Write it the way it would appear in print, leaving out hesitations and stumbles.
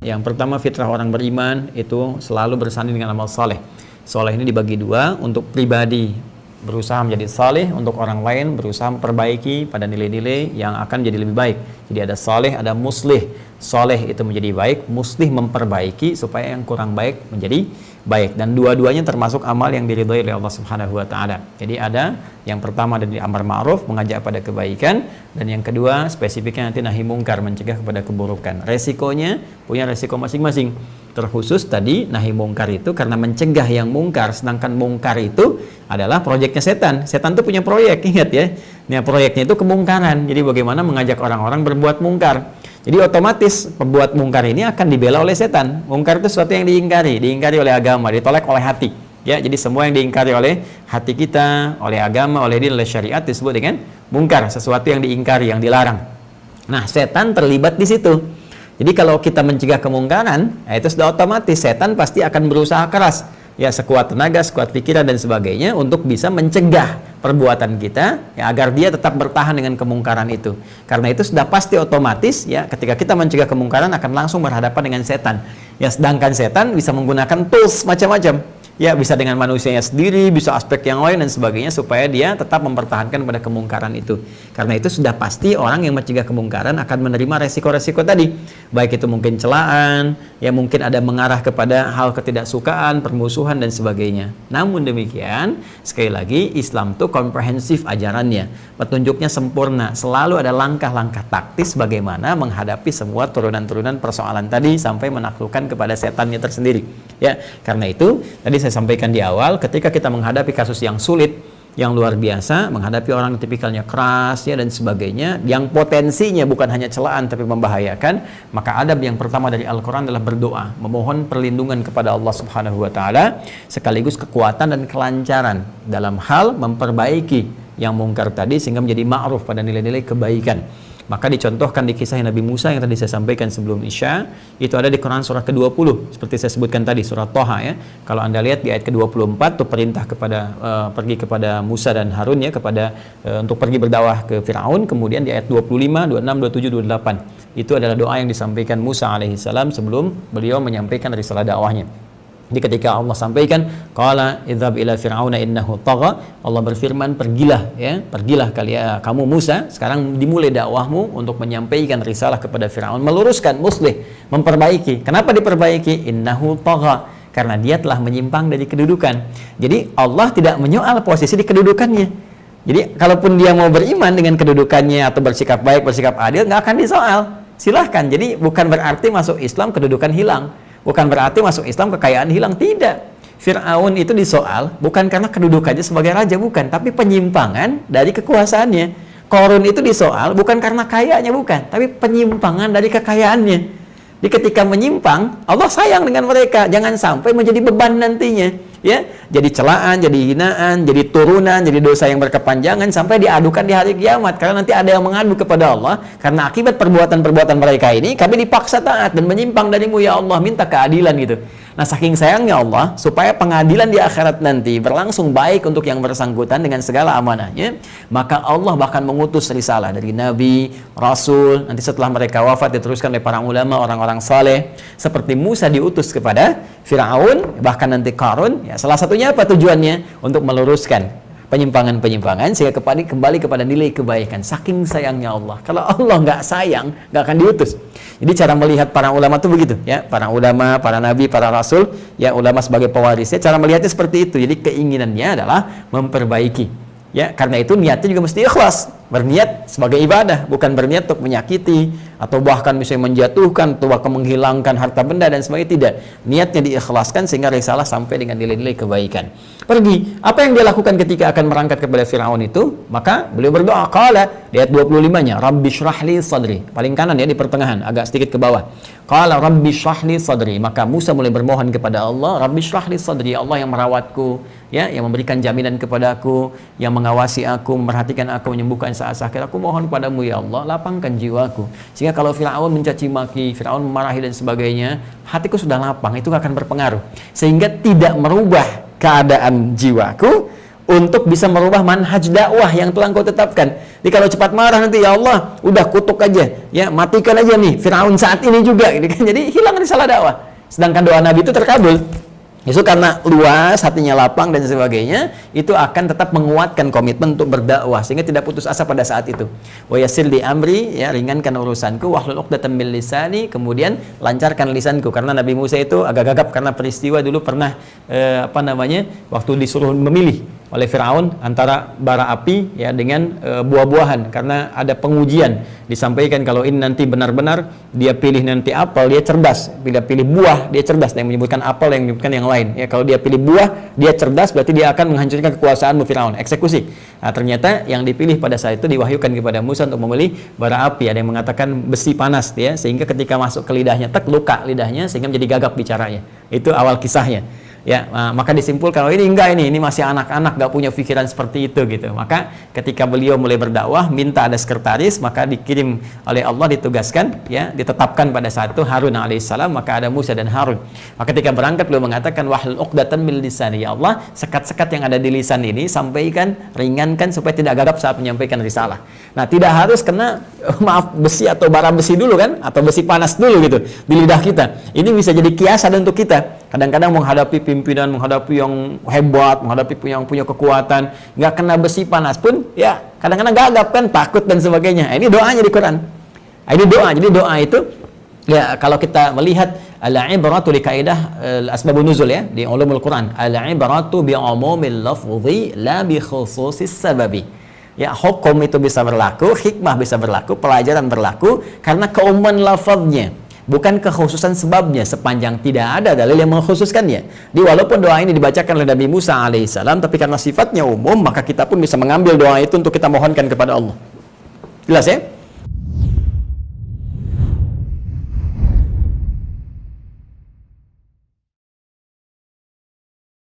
Yang pertama, fitrah orang beriman itu selalu bersanding dengan amal saleh. Saleh ini dibagi dua, untuk pribadi berusaha menjadi saleh, untuk orang lain berusaha memperbaiki pada nilai-nilai yang akan jadi lebih baik. Jadi ada saleh, ada muslih. Saleh itu menjadi baik, muslih memperbaiki supaya yang kurang baik menjadi baik, dan dua-duanya termasuk amal yang diridhoi oleh Allah Subhanahu wa taala. Jadi ada yang pertama dari amar ma'ruf, mengajak pada kebaikan, dan yang kedua spesifiknya nanti nahi mungkar, mencegah kepada keburukan. Resikonya punya resiko masing-masing. Terkhusus tadi nahi mungkar itu karena mencegah yang mungkar, sedangkan mungkar itu adalah proyeknya setan. Setan itu punya proyek, ingat ya. Nah, proyeknya itu kemungkaran. Jadi bagaimana mengajak orang-orang berbuat mungkar. Jadi otomatis pembuat mungkar ini akan dibela oleh setan. Mungkar itu sesuatu yang diingkari oleh agama, ditolak oleh hati. Ya, jadi semua yang diingkari oleh hati kita, oleh agama, oleh din, oleh syariat disebut dengan mungkar, sesuatu yang diingkari, yang dilarang. Nah, setan terlibat di situ. Jadi kalau kita mencegah kemungkaran, itu sudah otomatis setan pasti akan berusaha keras, ya, sekuat tenaga, sekuat pikiran dan sebagainya untuk bisa mencegah perbuatan kita, ya, agar dia tetap bertahan dengan kemungkaran itu. Karena itu sudah pasti otomatis, ya, ketika kita mencegah kemungkaran akan langsung berhadapan dengan setan. Ya, sedangkan setan bisa menggunakan tools macam-macam. Ya, bisa dengan manusianya sendiri, bisa aspek yang lain dan sebagainya, supaya dia tetap mempertahankan pada kemungkaran itu. Karena itu sudah pasti orang yang mencegah kemungkaran akan menerima resiko-resiko tadi. Baik itu mungkin celaan, ya mungkin ada mengarah kepada hal ketidaksukaan, permusuhan dan sebagainya. Namun demikian, sekali lagi Islam itu komprehensif ajarannya. Petunjuknya sempurna, selalu ada langkah-langkah taktis bagaimana menghadapi semua turunan-turunan persoalan tadi sampai menaklukkan kepada setannya tersendiri. Ya, karena itu tadi saya sampaikan di awal, ketika kita menghadapi kasus yang sulit, yang luar biasa, menghadapi orang yang tipikalnya keras, ya, dan sebagainya, yang potensinya bukan hanya celaan tapi membahayakan, maka adab yang pertama dari Al-Quran adalah berdoa, memohon perlindungan kepada Allah Subhanahu wa taala, sekaligus kekuatan dan kelancaran dalam hal memperbaiki yang mungkar tadi sehingga menjadi ma'ruf pada nilai-nilai kebaikan. Maka dicontohkan di kisah Nabi Musa yang tadi saya sampaikan sebelum Isya, itu ada di Quran surah ke-20, seperti saya sebutkan tadi, surah Toha, ya. Kalau Anda lihat di ayat ke-24 itu perintah kepada pergi kepada Musa dan Harun, ya, kepada untuk pergi berdakwah ke Firaun. Kemudian di ayat 25, 26, 27, 28 itu adalah doa yang disampaikan Musa alaihissalam sebelum beliau menyampaikan risalah dakwahnya. Jadi ketika Allah sampaikan, qala idzhab ila fir'auna innahu tagha, Allah berfirman, pergilah, ya, pergilah kamu Musa, sekarang dimulai dakwahmu untuk menyampaikan risalah kepada Firaun, meluruskan, muslih, memperbaiki. Kenapa diperbaiki? Innahu tagha, karena dia telah menyimpang dari kedudukan. Jadi Allah tidak menyoal posisi di kedudukannya. Jadi kalaupun dia mau beriman dengan kedudukannya atau bersikap baik, bersikap adil, nggak akan disoal. Silahkan. Jadi bukan berarti masuk Islam kedudukan hilang. Bukan berarti masuk Islam kekayaan hilang, tidak. Fir'aun itu disoal bukan karena kedudukannya sebagai raja, bukan, tapi penyimpangan dari kekuasaannya. Qarun itu disoal bukan karena kayanya, bukan, tapi penyimpangan dari kekayaannya. Jadi ketika menyimpang, Allah sayang dengan mereka, jangan sampai menjadi beban nantinya, ya, jadi celaan, jadi hinaan, jadi turunan, jadi dosa yang berkepanjangan sampai diadukan di hari kiamat. Karena nanti ada yang mengadu kepada Allah karena akibat perbuatan-perbuatan mereka ini kami dipaksa taat dan menyimpang darimu ya Allah, minta keadilan gitu. Nah, saking sayangnya Allah supaya pengadilan di akhirat nanti berlangsung baik untuk yang bersangkutan dengan segala amanahnya, maka Allah bahkan mengutus risalah dari Nabi, Rasul, nanti setelah mereka wafat diteruskan oleh para ulama, orang-orang saleh, seperti Musa diutus kepada Firaun, bahkan nanti Qarun, ya, salah satunya apa tujuannya? Untuk meluruskan penyimpangan-penyimpangan sehingga kembali kepada nilai kebaikan. Saking sayangnya Allah. Kalau Allah nggak sayang, nggak akan diutus. Jadi cara melihat para ulama itu begitu, ya, para ulama, para nabi, para rasul, ya, ulama sebagai pewarisnya, cara melihatnya seperti itu. Jadi keinginannya adalah memperbaiki, ya, karena itu niatnya juga mesti ikhlas, berniat sebagai ibadah, bukan berniat untuk menyakiti atau bahkan misalnya menjatuhkan atau bahkan menghilangkan harta benda dan sebagainya, tidak. Niatnya diikhlaskan sehingga risalah sampai dengan nilai-nilai kebaikan. Pergi. Apa yang dia lakukan ketika akan berangkat kepada Firaun itu? Maka beliau berdoa, qala, di ayat 25-nya, Rabbi syrahli sadri. Paling kanan, ya, di pertengahan, agak sedikit ke bawah. Qala Rabbi syrahli sadri. Maka Musa mulai bermohon kepada Allah, Rabbi syrahli sadri, Allah yang merawatku, ya, yang memberikan jaminan kepadaku, yang mengawasi aku, memperhatikan aku, menyembuhkan saat sakit. Aku mohon padamu ya Allah, lapangkan jiwaku. Sehingga kalau Firaun mencaci maki, Firaun memarahi dan sebagainya, hatiku sudah lapang, itu akan berpengaruh. Sehingga tidak merubah keadaan jiwaku untuk bisa merubah manhaj dakwah yang telah Engkau tetapkan. Jadi kalau cepat marah nanti, ya Allah, udah kutuk aja, ya matikan aja nih Firaun saat ini juga, gitu kan. Jadi hilang risalah dakwah. Sedangkan doa Nabi itu terkabul. Itu karena luas, hatinya lapang dan sebagainya, itu akan tetap menguatkan komitmen untuk berdakwah sehingga tidak putus asa pada saat itu. Wa yassir li amri, ya ringankan urusanku, wahlul 'uqdatam min lisani, kemudian lancarkan lisanku, karena Nabi Musa itu agak gagap karena peristiwa dulu pernah waktu disuruh memilih oleh Firaun antara bara api ya dengan buah-buahan, karena ada pengujian disampaikan kalau ini nanti benar-benar dia pilih nanti apel, dia cerdas, bila pilih buah dia cerdas, yang menyebutkan apel, yang menyebutkan yang lain ya. Kalau dia pilih buah dia cerdas, berarti dia akan menghancurkan kekuasaanmu Firaun, eksekusi. Nah, ternyata yang dipilih pada saat itu diwahyukan kepada Musa untuk memilih bara api, ada yang mengatakan besi panas ya, sehingga ketika masuk ke lidahnya luka lidahnya sehingga menjadi gagap bicaranya. Itu awal kisahnya. Ya, maka disimpulkan kalau ini masih anak-anak, gak punya pikiran seperti itu gitu. Maka ketika beliau mulai berdakwah, minta ada sekretaris, maka dikirim oleh Allah, ditugaskan ya, ditetapkan pada saat itu Harun alaihissalam, maka ada Musa dan Harun. Maka ketika berangkat beliau mengatakan wahlul 'uqdatan min lisani, ya Allah, sekat-sekat yang ada di lisan ini sampaikan, ringankan supaya tidak gagap saat menyampaikan risalah. Nah, tidak harus kena besi atau bara besi dulu kan, atau besi panas dulu gitu di lidah kita. Ini bisa jadi kiasan untuk kita. Kadang-kadang menghadapi pimpinan, menghadapi yang hebat, menghadapi yang punya kekuatan, nggak kena besi panas pun, ya kadang-kadang gagap kan, takut dan sebagainya. Ini doanya di Quran. Ini doa. Jadi doa itu, ya kalau kita melihat al-ibratu li kaidah asbabun nuzul ya di ulumul Quran, al-ibratu bi umumil lafzi la bi khususis sababi. Ya, hukum itu bisa berlaku, hikmah bisa berlaku, pelajaran berlaku karena keumuman lafaznya, bukan kekhususan sebabnya, sepanjang tidak ada dalil yang mengkhususkannya. Jadi walaupun doa ini dibacakan oleh Nabi Musa alaihissalam, tapi karena sifatnya umum, maka kita pun bisa mengambil doa itu untuk kita mohonkan kepada Allah. Jelas ya?